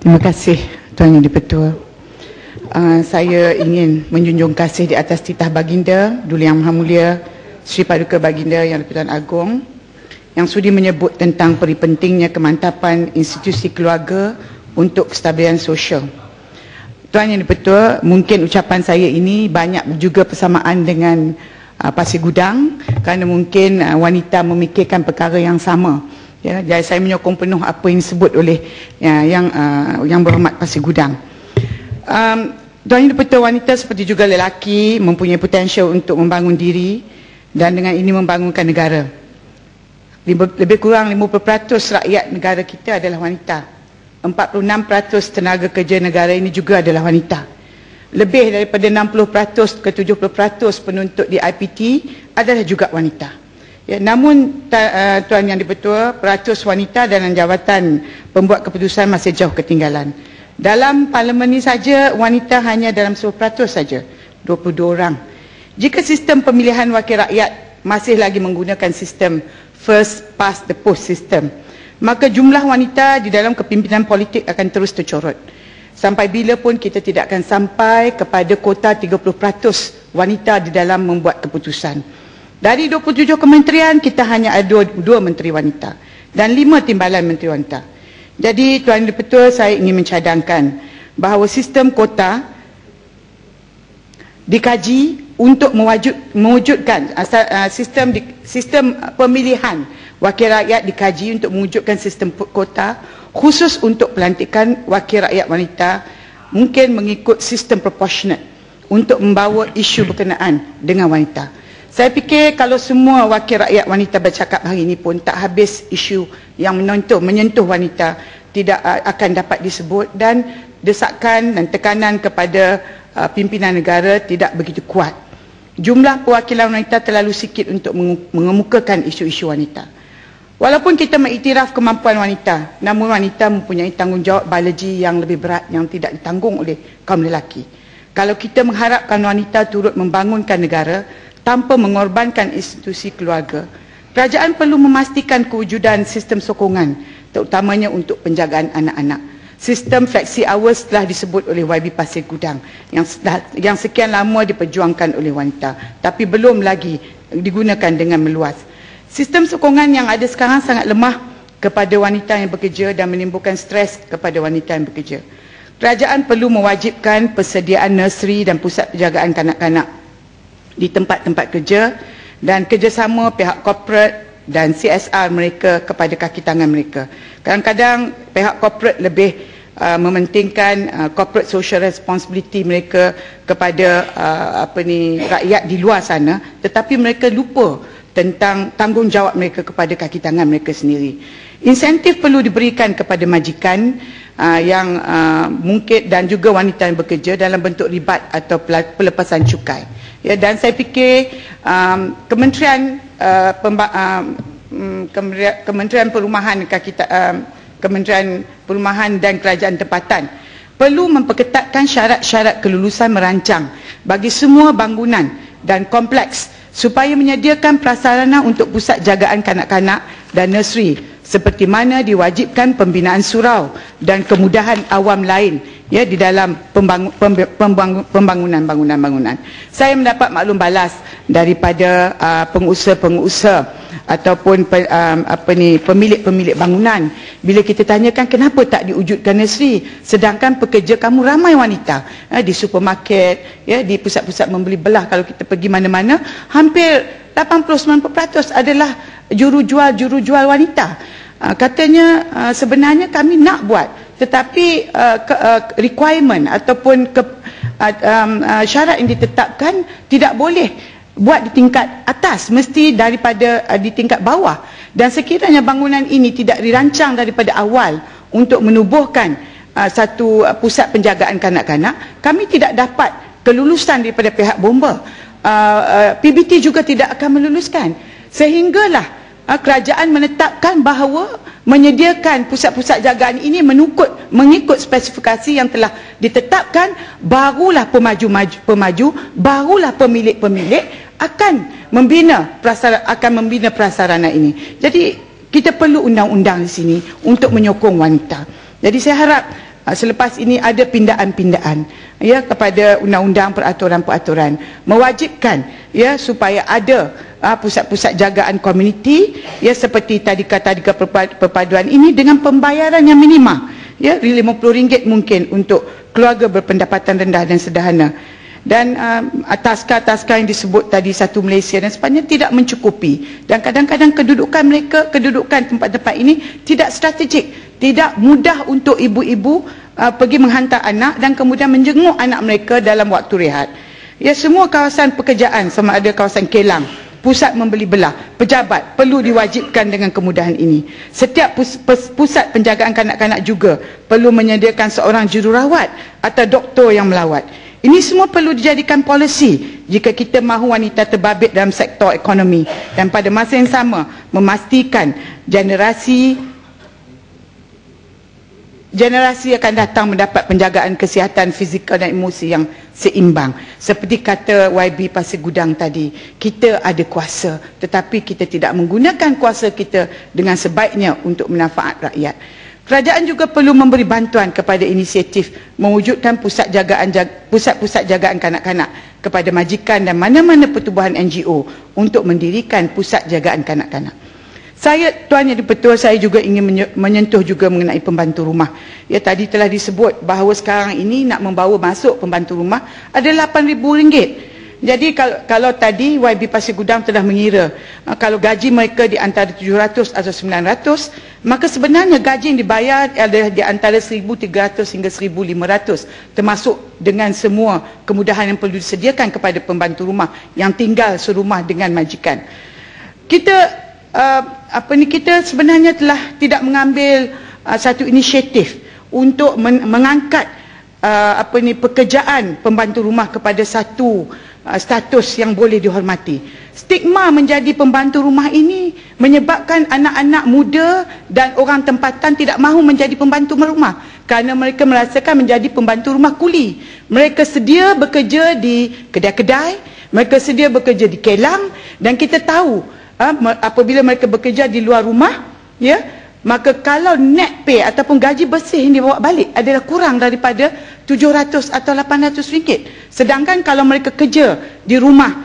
Terima kasih Tuan Yang di-Pertua. Saya ingin menjunjung kasih di atas titah baginda Duli Yang Maha Mulia Sri Paduka Baginda Yang di-Pertuan Agong yang sudi menyebut tentang peri pentingnya kemantapan institusi keluarga untuk kestabilan sosial. Tuan Yang di-Pertua, mungkin ucapan saya ini banyak juga persamaan dengan Pasir Gudang kerana mungkin wanita memikirkan perkara yang sama. Ya, jadi saya menyokong penuh apa yang disebut oleh yang berhormat Pasir Gudang. Tuan Yang di-Pertua, wanita seperti juga lelaki mempunyai potensial untuk membangun diri dan dengan ini membangunkan negara. Lebih kurang 50% rakyat negara kita adalah wanita. 46% tenaga kerja negara ini juga adalah wanita. Lebih daripada 60% ke 70% penuntut di IPT adalah juga wanita. Ya, namun Tuan Yang di-Pertua, peratus wanita dalam jawatan pembuat keputusan masih jauh ketinggalan. Dalam parlimen ini saja wanita hanya dalam 10% saja, 22 orang. Jika sistem pemilihan wakil rakyat masih lagi menggunakan sistem first past the post system, maka jumlah wanita di dalam kepimpinan politik akan terus tercorot. Sampai bila pun kita tidak akan sampai kepada kota 30% wanita di dalam membuat keputusan. Dari 27 kementerian, kita hanya ada 2 menteri wanita dan 5 timbalan menteri wanita. Jadi Tuan Yang di-Pertua, saya ingin mencadangkan bahawa sistem kota dikaji untuk mewujudkan sistem pemilihan wakil rakyat dikaji untuk mewujudkan sistem kota khusus untuk pelantikan wakil rakyat wanita, mungkin mengikut sistem proportionate untuk membawa isu berkenaan dengan wanita. Saya fikir kalau semua wakil rakyat wanita bercakap hari ini pun tak habis isu yang menyentuh wanita tidak akan dapat disebut dan desakan dan tekanan kepada pimpinan negara tidak begitu kuat. Jumlah perwakilan wanita terlalu sikit untuk mengemukakan isu-isu wanita. Walaupun kita mengiktiraf kemampuan wanita, namun wanita mempunyai tanggungjawab biologi yang lebih berat yang tidak ditanggung oleh kaum lelaki. Kalau kita mengharapkan wanita turut membangunkan negara tanpa mengorbankan institusi keluarga, kerajaan perlu memastikan kewujudan sistem sokongan, terutamanya untuk penjagaan anak-anak. Sistem flexi hours telah disebut oleh YB Pasir Gudang yang sekian lama diperjuangkan oleh wanita, tapi belum lagi digunakan dengan meluas. Sistem sokongan yang ada sekarang sangat lemah kepada wanita yang bekerja dan menimbulkan stres kepada wanita yang bekerja. Kerajaan perlu mewajibkan persediaan nursery dan pusat penjagaan kanak-kanak di tempat-tempat kerja dan kerjasama pihak korporat dan CSR mereka kepada kaki tangan mereka. Kadang-kadang pihak korporat lebih mementingkan corporate social responsibility mereka kepada rakyat di luar sana, tetapi mereka lupa tentang tanggungjawab mereka kepada kaki tangan mereka sendiri. Insentif perlu diberikan kepada majikan yang mungkin dan juga wanita yang bekerja dalam bentuk ribat atau pelepasan cukai. Ya, dan saya fikir Kementerian Perumahan Kementerian Perumahan dan Kerajaan Tempatan perlu memperketatkan syarat-syarat kelulusan merancang bagi semua bangunan dan kompleks supaya menyediakan prasarana untuk pusat jagaan kanak-kanak dan nursery seperti mana diwajibkan pembinaan surau dan kemudahan awam lain ya di dalam pembangunan bangunan. Saya mendapat maklum balas daripada pengusaha-pengusaha ataupun pemilik-pemilik bangunan bila kita tanyakan kenapa tak diwujudkan nursery sedangkan pekerja kamu ramai wanita di supermarket ya, di pusat-pusat membeli belah. Kalau kita pergi mana-mana hampir 89% adalah jurujual wanita. Katanya sebenarnya kami nak buat tetapi requirement ataupun syarat yang ditetapkan tidak boleh buat di tingkat atas, mesti daripada di tingkat bawah. Dan sekiranya bangunan ini tidak dirancang daripada awal untuk menubuhkan satu pusat penjagaan kanak-kanak, kami tidak dapat kelulusan daripada pihak bomba. PBT juga tidak akan meluluskan. Sehinggalah kerajaan menetapkan bahawa menyediakan pusat-pusat jagaan ini mengikut spesifikasi yang telah ditetapkan, barulah pemaju, barulah pemilik-pemilik akan membina prasarana ini. Jadi kita perlu undang-undang di sini untuk menyokong wanita. Jadi saya harap selepas ini ada pindaan-pindaan ya kepada undang-undang peraturan-peraturan mewajibkan ya supaya ada pusat-pusat jagaan komuniti ya seperti tadika-tadika perpaduan ini dengan pembayaran yang minima ya RM50 mungkin untuk keluarga berpendapatan rendah dan sederhana. Dan taska-taska yang disebut tadi Satu Malaysia dan sebagainya tidak mencukupi, dan kadang-kadang kedudukan tempat-tempat ini tidak strategik, tidak mudah untuk ibu-ibu pergi menghantar anak dan kemudian menjenguk anak mereka dalam waktu rehat. Ya, semua kawasan pekerjaan sama ada kawasan kelang, pusat membeli belah, pejabat perlu diwajibkan dengan kemudahan ini. Setiap pusat penjagaan kanak-kanak juga perlu menyediakan seorang jururawat atau doktor yang melawat. Ini semua perlu dijadikan polisi jika kita mahu wanita terbabit dalam sektor ekonomi, dan pada masa yang sama memastikan generasi akan datang mendapat penjagaan kesihatan fizikal dan emosi yang seimbang. Seperti kata YB Pasir Gudang tadi, kita ada kuasa tetapi kita tidak menggunakan kuasa kita dengan sebaiknya untuk manfaat rakyat. Kerajaan juga perlu memberi bantuan kepada inisiatif mewujudkan pusat-pusat jagaan kanak-kanak kepada majikan dan mana-mana pertubuhan NGO untuk mendirikan pusat jagaan kanak-kanak. Tuan Yang di-Pertua, saya juga ingin menyentuh juga mengenai pembantu rumah. Ya, tadi telah disebut bahawa sekarang ini nak membawa masuk pembantu rumah ada RM8,000. Jadi kalau tadi YB Pasir Gudang telah mengira kalau gaji mereka di antara 700 atau 900, maka sebenarnya gaji yang dibayar adalah di antara 1,300 hingga 1,500, termasuk dengan semua kemudahan yang perlu disediakan kepada pembantu rumah yang tinggal serumah dengan majikan. Kita sebenarnya telah tidak mengambil satu inisiatif untuk mengangkat pekerjaan pembantu rumah kepada satu status yang boleh dihormati. Stigma menjadi pembantu rumah ini menyebabkan anak-anak muda dan orang tempatan tidak mahu menjadi pembantu rumah kerana mereka merasakan menjadi pembantu rumah kuli. Mereka sedia bekerja di kedai-kedai, mereka sedia bekerja di kelang, dan kita tahu apabila mereka bekerja di luar rumah, ya, maka kalau net pay ataupun gaji bersih yang dibawa balik adalah kurang daripada 700 atau 800 ringgit. Sedangkan kalau mereka kerja di rumah,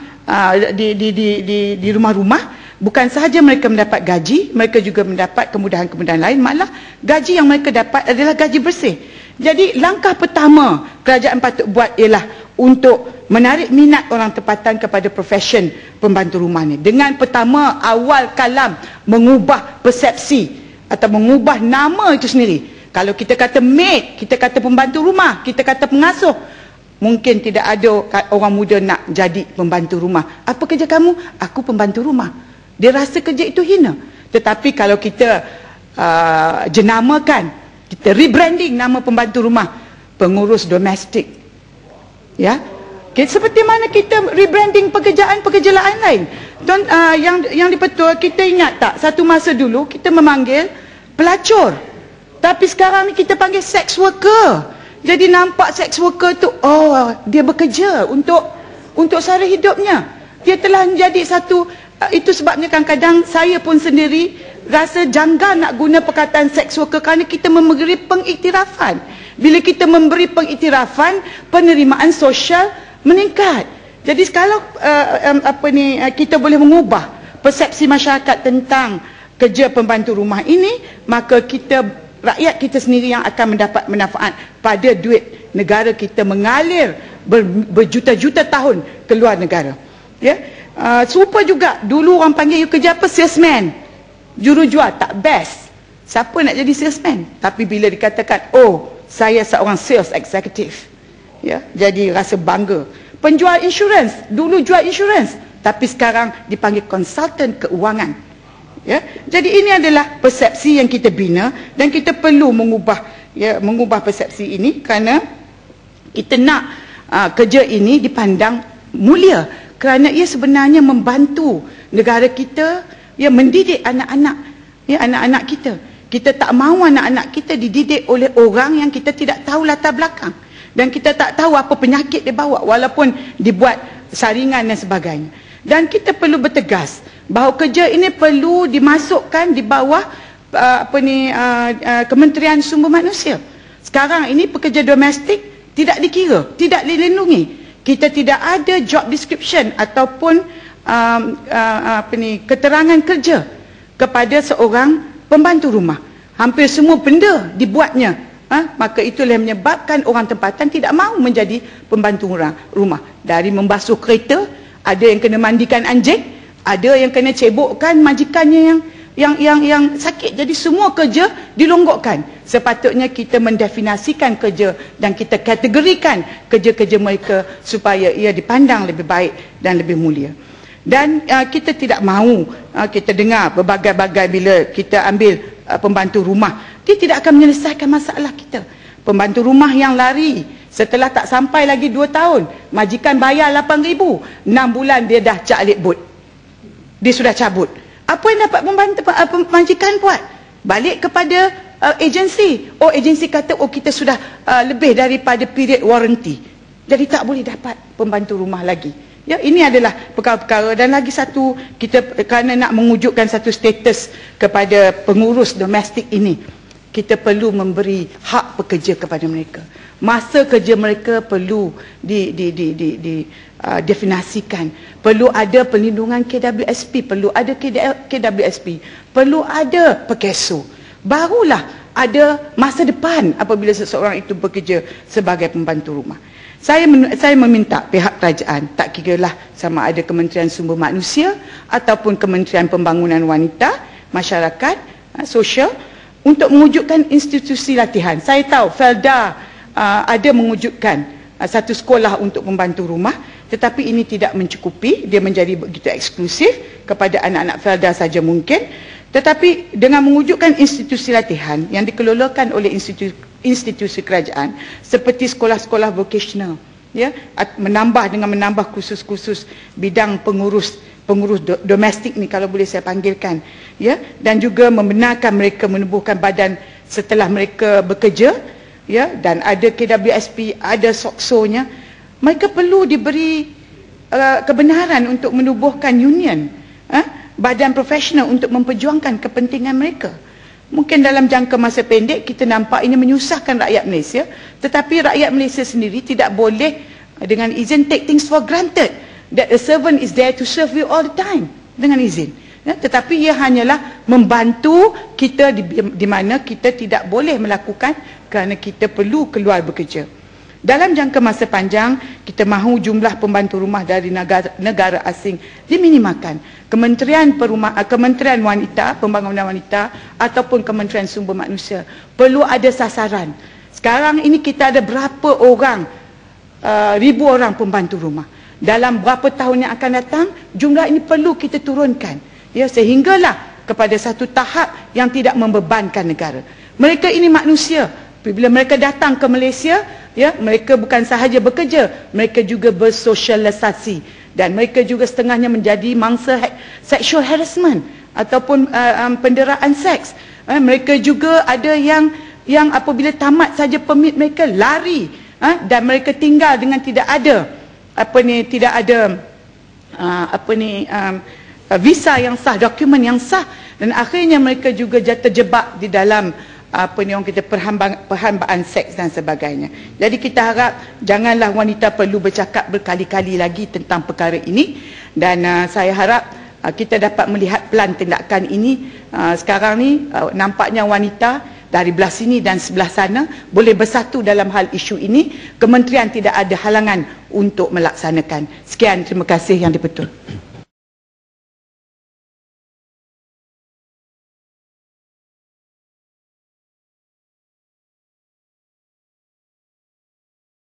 di rumah-rumah, bukan sahaja mereka mendapat gaji, mereka juga mendapat kemudahan-kemudahan lain, malah gaji yang mereka dapat adalah gaji bersih. Jadi langkah pertama kerajaan patut buat ialah untuk menarik minat orang tempatan kepada profession pembantu rumah ni. Dengan pertama awal kalam mengubah persepsi atau mengubah nama itu sendiri. Kalau kita kata maid, kita kata pembantu rumah, kita kata pengasuh, mungkin tidak ada orang muda nak jadi pembantu rumah. Apa kerja kamu? Aku pembantu rumah. Dia rasa kerja itu hina. Tetapi kalau kita jenamakan, kita rebranding nama pembantu rumah, pengurus domestik, ya, seperti mana kita rebranding pekerjaan-pekerjaan lain. Tuan, yang di-Pertua, kita ingat tak satu masa dulu kita memanggil pelacur, tapi sekarang ni kita panggil sex worker. Jadi nampak sex worker tu, oh, dia bekerja untuk sara hidupnya. Dia telah menjadi satu, itu sebabnya kadang-kadang saya pun sendiri rasa janggal nak guna perkataan sex worker kerana kita memberi pengiktirafan. Bila kita memberi pengiktirafan, penerimaan sosial meningkat. Jadi kalau kita boleh mengubah persepsi masyarakat tentang kerja pembantu rumah ini, maka rakyat kita sendiri yang akan mendapat manfaat pada duit negara kita mengalir berjuta-juta tahun ke luar negara. Ya, serupa juga dulu orang panggil you kerja apa? Salesman, jurujual, tak best. Siapa nak jadi salesman? Tapi bila dikatakan, oh, saya seorang sales executive, ya, jadi rasa bangga. Penjual insurans, dulu jual insurans, tapi sekarang dipanggil konsultan keuangan. Ya, jadi ini adalah persepsi yang kita bina dan kita perlu mengubah persepsi ini kerana kita nak kerja ini dipandang mulia kerana ia sebenarnya membantu negara kita, ya, mendidik anak-anak, ya, anak-anak kita. Kita tak mahu anak-anak kita dididik oleh orang yang kita tidak tahu latar belakang. Dan kita tak tahu apa penyakit dia bawa walaupun dibuat saringan dan sebagainya. Dan kita perlu bertegas bahawa kerja ini perlu dimasukkan di bawah Kementerian Sumber Manusia. Sekarang ini pekerja domestik tidak dikira, tidak dilindungi. Kita tidak ada job description ataupun keterangan kerja kepada seorang pembantu rumah. Hampir semua benda dibuatnya. Maka itulah yang menyebabkan orang tempatan tidak mahu menjadi pembantu rumah. Dari membasuh kereta, ada yang kena mandikan anjing, ada yang kena cebokkan majikannya yang sakit. Jadi semua kerja dilonggokkan. Sepatutnya kita mendefinisikan kerja dan kita kategorikan kerja-kerja mereka supaya ia dipandang lebih baik dan lebih mulia. Dan kita tidak mahu kita dengar berbagai-bagai bila kita ambil pembantu rumah, dia tidak akan menyelesaikan masalah kita. Pembantu rumah yang lari setelah tak sampai lagi 2 tahun, majikan bayar 8,000, 6 bulan dia dah caklik bot, dia sudah cabut. Apa yang dapat majikan buat? Balik kepada agensi. Agensi kata kita sudah lebih daripada period warranty, jadi tak boleh dapat pembantu rumah lagi. Ya, ini adalah perkara-perkara. Dan lagi satu, kita kerana nak mewujudkan satu status kepada pengurus domestik ini, kita perlu memberi hak pekerja kepada mereka. Masa kerja mereka perlu definisikan. Perlu ada perlindungan KWSP, perlu ada KWSP, perlu ada pekeso. Barulah ada masa depan apabila seseorang itu bekerja sebagai pembantu rumah. Saya meminta pihak kerajaan, tak kiralah sama ada Kementerian Sumber Manusia ataupun Kementerian Pembangunan Wanita, Masyarakat, Sosial, untuk mewujudkan institusi latihan. Saya tahu Felda ada mewujudkan satu sekolah untuk pembantu rumah, tetapi ini tidak mencukupi. Dia menjadi begitu eksklusif kepada anak-anak Felda saja mungkin. Tetapi dengan mewujudkan institusi latihan yang dikelolakan oleh institusi kerajaan seperti sekolah-sekolah vocational, ya, menambah kursus-kursus bidang pengurus domestik ni, kalau boleh saya panggilkan, ya, dan juga membenarkan mereka menubuhkan badan setelah mereka bekerja, ya, dan ada KWSP, ada SOKSO-nya. Mereka perlu diberi kebenaran untuk menubuhkan union, badan profesional untuk memperjuangkan kepentingan mereka. Mungkin dalam jangka masa pendek kita nampak ini menyusahkan rakyat Malaysia, tetapi rakyat Malaysia sendiri tidak boleh dengan izin take things for granted that a servant is there to serve you all the time dengan izin, ya, tetapi ia hanyalah membantu kita di mana kita tidak boleh melakukan kerana kita perlu keluar bekerja. Dalam jangka masa panjang, kita mahu jumlah pembantu rumah dari negara asing diminimalkan. Kementerian Wanita, Pembangunan Wanita ataupun Kementerian Sumber Manusia perlu ada sasaran. Sekarang ini kita ada berapa orang, ribu orang pembantu rumah. Dalam berapa tahun yang akan datang, jumlah ini perlu kita turunkan, ya, sehinggalah kepada satu tahap yang tidak membebankan negara. Mereka ini manusia. Bila mereka datang ke Malaysia, ya, mereka bukan sahaja bekerja, mereka juga bersosialisasi, dan mereka juga setengahnya menjadi mangsa sexual harassment ataupun penderaan seks. Mereka juga ada yang apabila tamat saja permit mereka lari, dan mereka tinggal dengan tidak ada visa yang sah, dokumen yang sah, dan akhirnya mereka juga terjebak di dalam perhambaan seks dan sebagainya. Jadi kita harap janganlah wanita perlu bercakap berkali-kali lagi tentang perkara ini, dan saya harap kita dapat melihat pelan tindakan ini. Sekarang ni nampaknya wanita dari belah sini dan sebelah sana boleh bersatu dalam hal isu ini. Kementerian tidak ada halangan untuk melaksanakan. Sekian, terima kasih Yang di-Pertua.